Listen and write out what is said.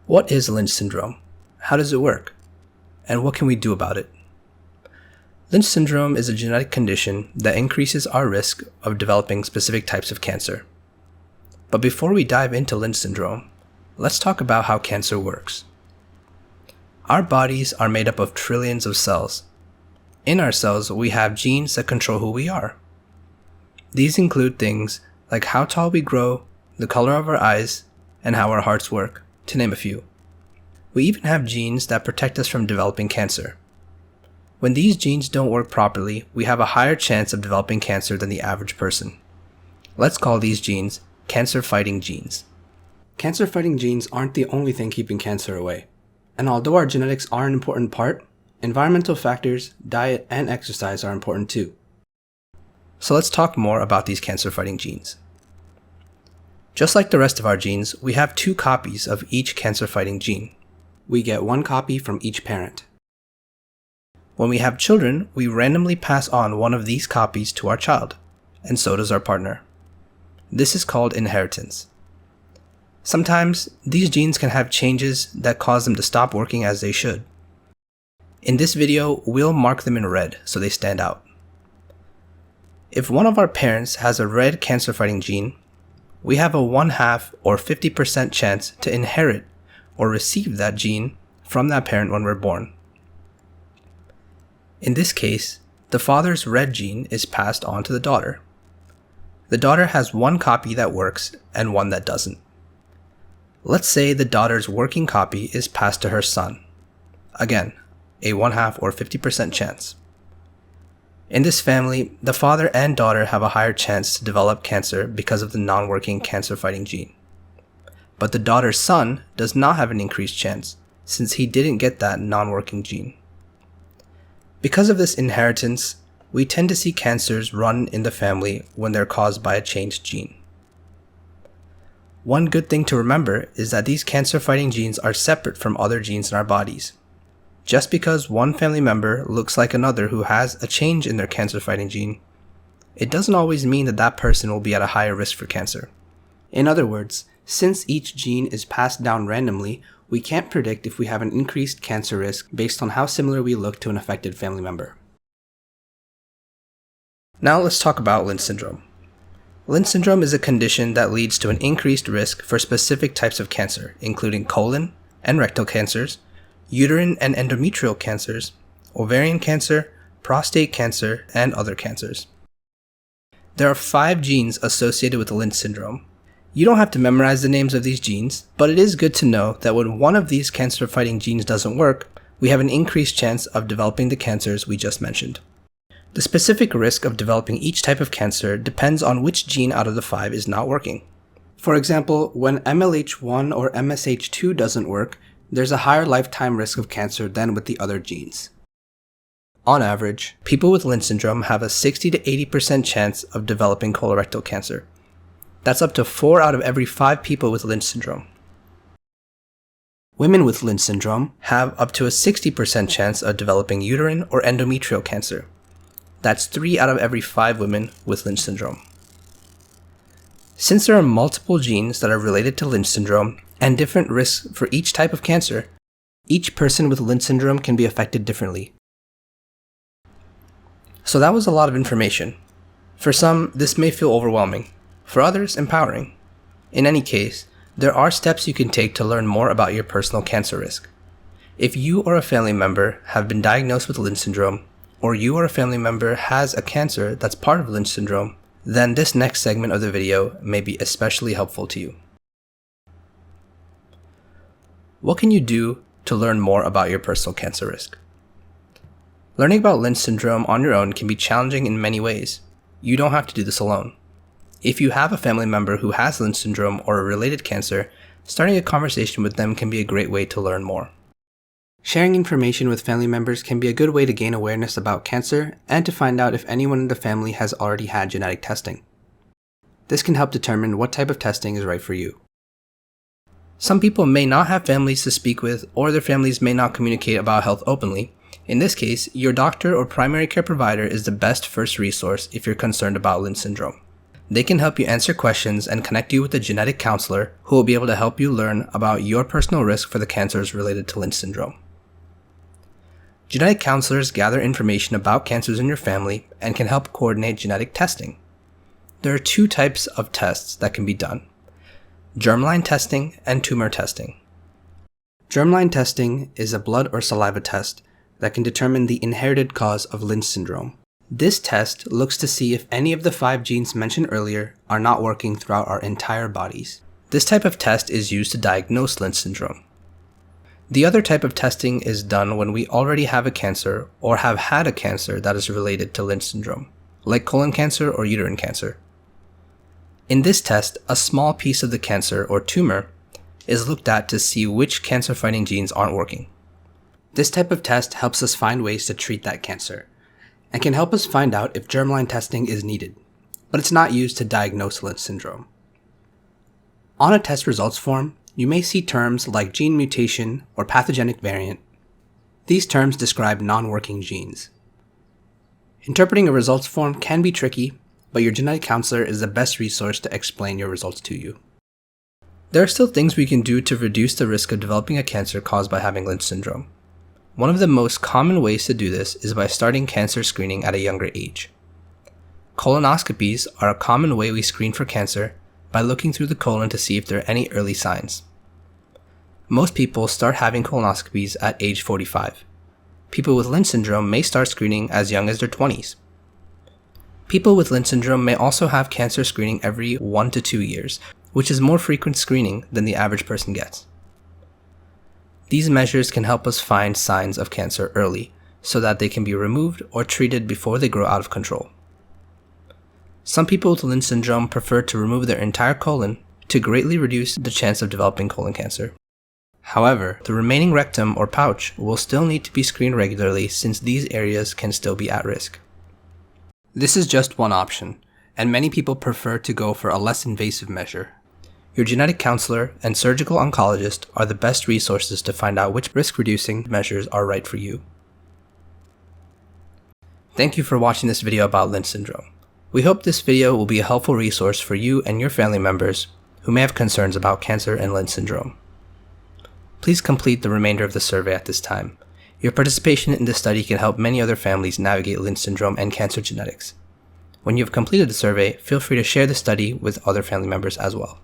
What is Lynch syndrome? How does it work? And what can we do about it? Lynch syndrome is a genetic condition that increases our risk of developing specific types of cancer. But before we dive into Lynch syndrome, let's talk about how cancer works. Our bodies are made up of trillions of cells. In our cells, we have genes that control who we are. These include things like how tall we grow, the color of our eyes, and how our hearts work, to name a few. We even have genes that protect us from developing cancer. When these genes don't work properly, we have a higher chance of developing cancer than the average person. Let's call these genes cancer-fighting genes. Cancer-fighting genes aren't the only thing keeping cancer away. And although our genetics are an important part, environmental factors, diet, and exercise are important too. So let's talk more about these cancer-fighting genes. Just like the rest of our genes, we have 2 copies of each cancer-fighting gene. We get 1 copy from each parent. When we have children, we randomly pass on one of these copies to our child, and so does our partner. This is called inheritance. Sometimes, these genes can have changes that cause them to stop working as they should. In this video, we'll mark them in red so they stand out. If one of our parents has a red cancer-fighting gene, we have a 1/2 or 50% chance to inherit or receive that gene from that parent when we're born. In this case, the father's red gene is passed on to the daughter. The daughter has 1 copy that works and 1 that doesn't. Let's say the daughter's working copy is passed to her son. Again, a 1/2 or 50% chance. In this family, the father and daughter have a higher chance to develop cancer because of the non-working cancer-fighting gene. But the daughter's son does not have an increased chance, since he didn't get that non-working gene. Because of this inheritance, we tend to see cancers run in the family when they're caused by a changed gene. One good thing to remember is that these cancer-fighting genes are separate from other genes in our bodies. Just because one family member looks like another who has a change in their cancer-fighting gene, it doesn't always mean that that person will be at a higher risk for cancer. In other words, since each gene is passed down randomly, we can't predict if we have an increased cancer risk based on how similar we look to an affected family member. Now let's talk about Lynch syndrome. Lynch syndrome is a condition that leads to an increased risk for specific types of cancer, including colon and rectal cancers, uterine and endometrial cancers, ovarian cancer, prostate cancer, and other cancers. There are 5 genes associated with Lynch syndrome. You don't have to memorize the names of these genes, but it is good to know that when one of these cancer-fighting genes doesn't work, we have an increased chance of developing the cancers we just mentioned. The specific risk of developing each type of cancer depends on which gene out of the 5 is not working. For example, when MLH1 or MSH2 doesn't work, there's a higher lifetime risk of cancer than with the other genes. On average, people with Lynch syndrome have a 60 to 80% chance of developing colorectal cancer. That's up to 4 out of every 5 people with Lynch syndrome. Women with Lynch syndrome have up to a 60% chance of developing uterine or endometrial cancer. That's 3 out of every 5 women with Lynch syndrome. Since there are multiple genes that are related to Lynch syndrome and different risks for each type of cancer, each person with Lynch syndrome can be affected differently. So that was a lot of information. For some, this may feel overwhelming. For others, empowering. In any case, there are steps you can take to learn more about your personal cancer risk. If you or a family member have been diagnosed with Lynch syndrome, or you or a family member has a cancer that's part of Lynch syndrome, then this next segment of the video may be especially helpful to you. What can you do to learn more about your personal cancer risk? Learning about Lynch syndrome on your own can be challenging in many ways. You don't have to do this alone. If you have a family member who has Lynch syndrome or a related cancer, starting a conversation with them can be a great way to learn more. Sharing information with family members can be a good way to gain awareness about cancer and to find out if anyone in the family has already had genetic testing. This can help determine what type of testing is right for you. Some people may not have families to speak with, or their families may not communicate about health openly. In this case, your doctor or primary care provider is the best first resource if you're concerned about Lynch syndrome. They can help you answer questions and connect you with a genetic counselor who will be able to help you learn about your personal risk for the cancers related to Lynch syndrome. Genetic counselors gather information about cancers in your family and can help coordinate genetic testing. There are two types of tests that can be done: germline testing and tumor testing. Germline testing is a blood or saliva test that can determine the inherited cause of Lynch syndrome. This test looks to see if any of the 5 genes mentioned earlier are not working throughout our entire bodies. This type of test is used to diagnose Lynch syndrome. The other type of testing is done when we already have a cancer or have had a cancer that is related to Lynch syndrome, like colon cancer or uterine cancer. In this test, a small piece of the cancer or tumor is looked at to see which cancer-fighting genes aren't working. This type of test helps us find ways to treat that cancer, and can help us find out if germline testing is needed, but it's not used to diagnose Lynch syndrome. On a test results form, you may see terms like gene mutation or pathogenic variant. These terms describe non-working genes. Interpreting a results form can be tricky, but your genetic counselor is the best resource to explain your results to you. There are still things we can do to reduce the risk of developing a cancer caused by having Lynch syndrome. One of the most common ways to do this is by starting cancer screening at a younger age. Colonoscopies are a common way we screen for cancer by looking through the colon to see if there are any early signs. Most people start having colonoscopies at age 45. People with Lynch syndrome may start screening as young as their 20s. People with Lynch syndrome may also have cancer screening every 1 to 2 years, which is more frequent screening than the average person gets. These measures can help us find signs of cancer early so that they can be removed or treated before they grow out of control. Some people with Lynch syndrome prefer to remove their entire colon to greatly reduce the chance of developing colon cancer. However, the remaining rectum or pouch will still need to be screened regularly since these areas can still be at risk. This is just one option, and many people prefer to go for a less invasive measure. Your genetic counselor and surgical oncologist are the best resources to find out which risk-reducing measures are right for you. Thank you for watching this video about Lynch syndrome. We hope this video will be a helpful resource for you and your family members who may have concerns about cancer and Lynch syndrome. Please complete the remainder of the survey at this time. Your participation in this study can help many other families navigate Lynch syndrome and cancer genetics. When you have completed the survey, feel free to share the study with other family members as well.